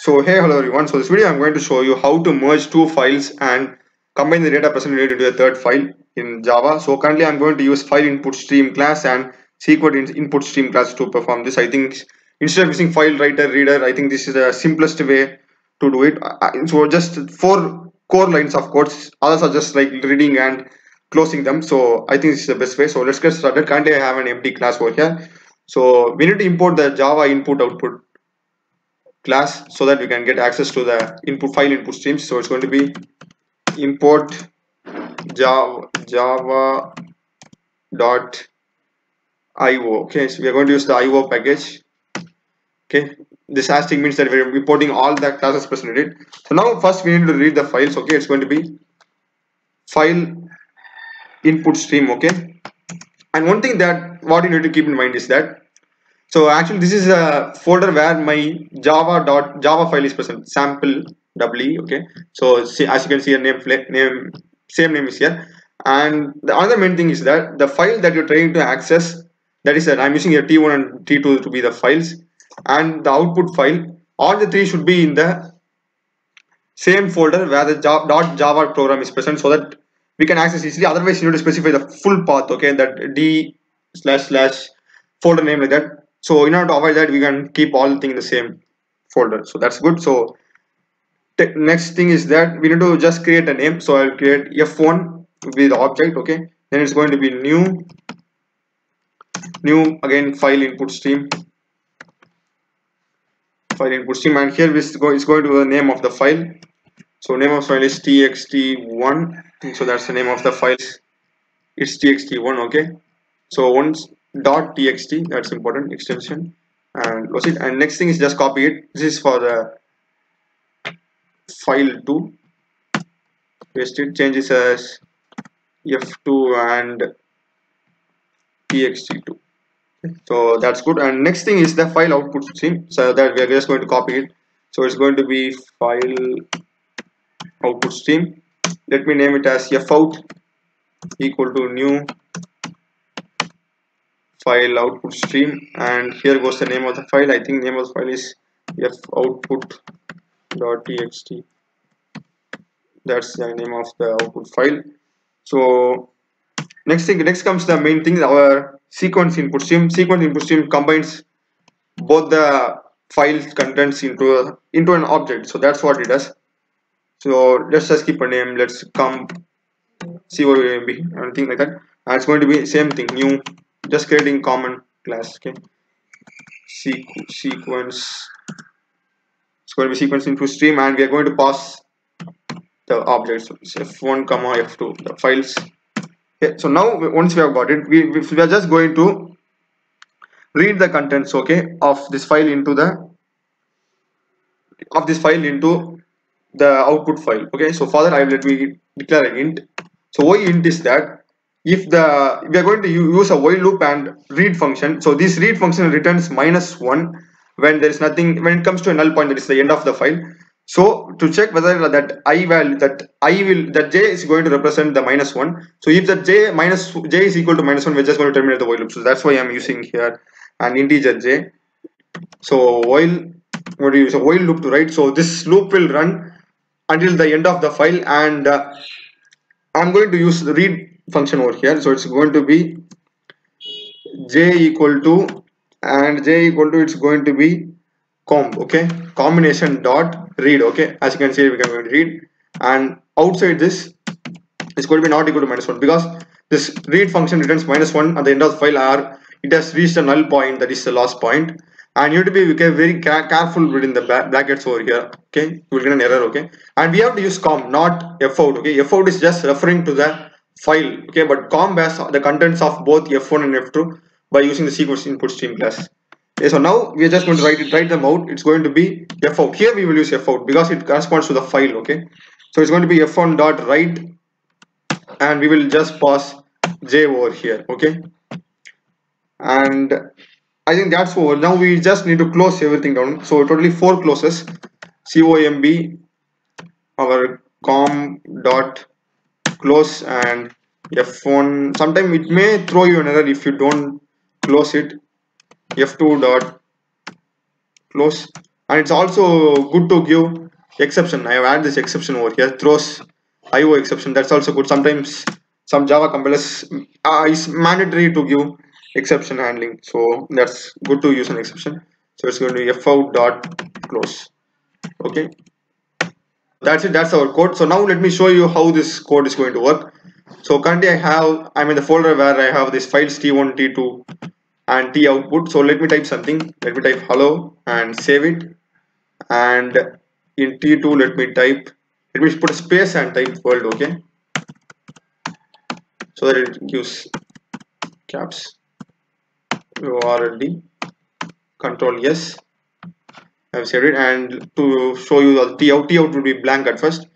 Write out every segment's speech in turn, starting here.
So hey, hello everyone. So this video I'm going to show you how to merge two files and combine the data presented into a third file in Java. So currently I'm going to use file input stream class and SQL input stream class to perform this. I think instead of using file writer reader, I think this is the simplest way to do it. So just 4 core lines of codes. Others are just like reading and closing them. So I think this is the best way. So let's get started. Currently I have an empty class over here. So we need to import the Java input output class so that we can get access to the input file input streams. So it's going to be import java dot io. Okay, so we are going to use the io package. Okay, this hashtag means that we're importing all the classes presented. So now first we need to read the files. Okay, it's going to be file input stream. Okay, and one thing that what you need to keep in mind is that, so actually this is a folder where my java file is present, sample w. Okay, so see, as you can see, a name same name is here. And the other main thing is that the file that you're trying to access, that is that I'm using here t1 and t2 to be the files, and the output file, all the three should be in the same folder where the .java program is present, so that we can access easily. Otherwise you need to specify the full path, okay, that d// folder name, like that. So in order to avoid that, we can keep all the things in the same folder, so that's good. So next thing is that we need to just create a name. So I'll create f1 with the object. Okay, then it's going to be new again file input stream, and here it's going to be the name of the file. So name of file is txt1. So that's the name of the file. It's txt1. Okay, so once .txt, that's important extension, and close it. And next thing is just copy it. This is for the file 2. Paste it, change this as f2 and txt2. So that's good. And next thing is the file output stream, so that we are just going to copy it. So it's going to be file output stream. Let me name it as fout equal to new file output stream, and here goes the name of the file. I think name of the file is foutput.txt. That's the name of the output file. So next comes the main thing, our sequence input stream. Sequence input stream combines both the file contents into an object. So that's what it does. So let's just keep a name. Let's come COMB, anything like that. And it's going to be same thing, new, just creating common class. Okay, sequence. It's going to be sequence input stream, and we are going to pass the objects. So f1 comma f2, the files. Okay, so now once we have got it, we are just going to read the contents, okay, of this file into the output file. Okay, so for that let me declare an int. So why int is that if we are going to use a while loop and read function. So this read function returns -1 when there is nothing, when it comes to a null point, that is the end of the file. So to check whether that j is going to represent the -1. So if that j is equal to -1, we're just going to terminate the while loop. So that's why I'm using here an integer j. So while what do you use a while loop to write. So this loop will run until the end of the file, and I'm going to use the read function over here. So it's going to be j equal to, it's going to be comb. Okay, combination dot read. Okay, as you can see, we can go to read, and outside this is going to be not equal to -1, because this read function returns -1 at the end of the file, or it has reached a null point, that is the last point. And you need to be very careful within the brackets over here. Okay, you will get an error. Okay, and we have to use comb, not fout. Okay, fout is just referring to the file. Okay, but comb has the contents of both f1 and f2 by using the sequence input stream class. Okay, so now we are just going to write them out. It's going to be fout. Here we will use fout because it corresponds to the file. Okay, so it's going to be f1 dot write, and we will just pass j over here. Okay, and I think that's over. Now we just need to close everything down. So totally 4 closes. COMB, our com dot close, and f1. Sometime it may throw you an error if you don't close it. f2 dot close, and it's also good to give exception. I have added this exception over here, throws IO exception. That's also good. Sometimes some Java compilers is mandatory to give exception handling, so that's good to use an exception. So it's going to be fout dot close. Okay, that's it. That's our code. So now let me show you how this code is going to work. So currently I'm in the folder where I have this files t1, t2 and t output. So let me type something. Let me type hello and save it. And in t2 let me put a space and type world. Okay, so that it gives caps URLD control yes. I've saved it, and to show you the t out will be blank at first.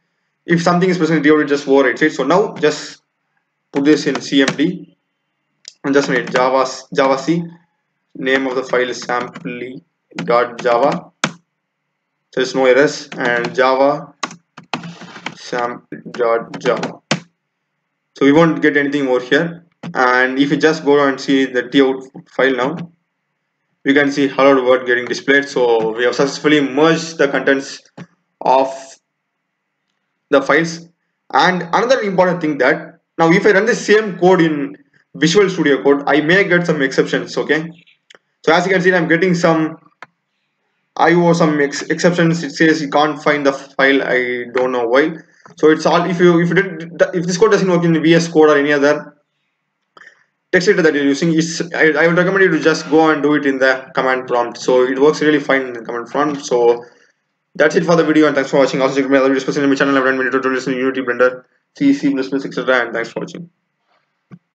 If something is present, t out, it just overwrites it. So now just put this in cmd and just write java c. Name of the file is sample.java. There's no errors, and java sample.java. So we won't get anything over here. And if you just go and see thetout file now, we can see hello world getting displayed. So we have successfully merged the contents of the files. And another important thing that now if I run the same code in Visual Studio Code, I may get some exceptions. Okay, so as you can see, I'm getting some IO, some exceptions. It says you can't find the file. I don't know why. So it's all if this code doesn't work in VS Code or any other text editor that you're using, I would recommend you to just go and do it in the command prompt. So it works really fine in the command prompt. So that's it for the video, and thanks for watching. Also check my other videos, especially in my channel. I've done many tutorials in Unity, Blender, C, C++, etc. And thanks for watching.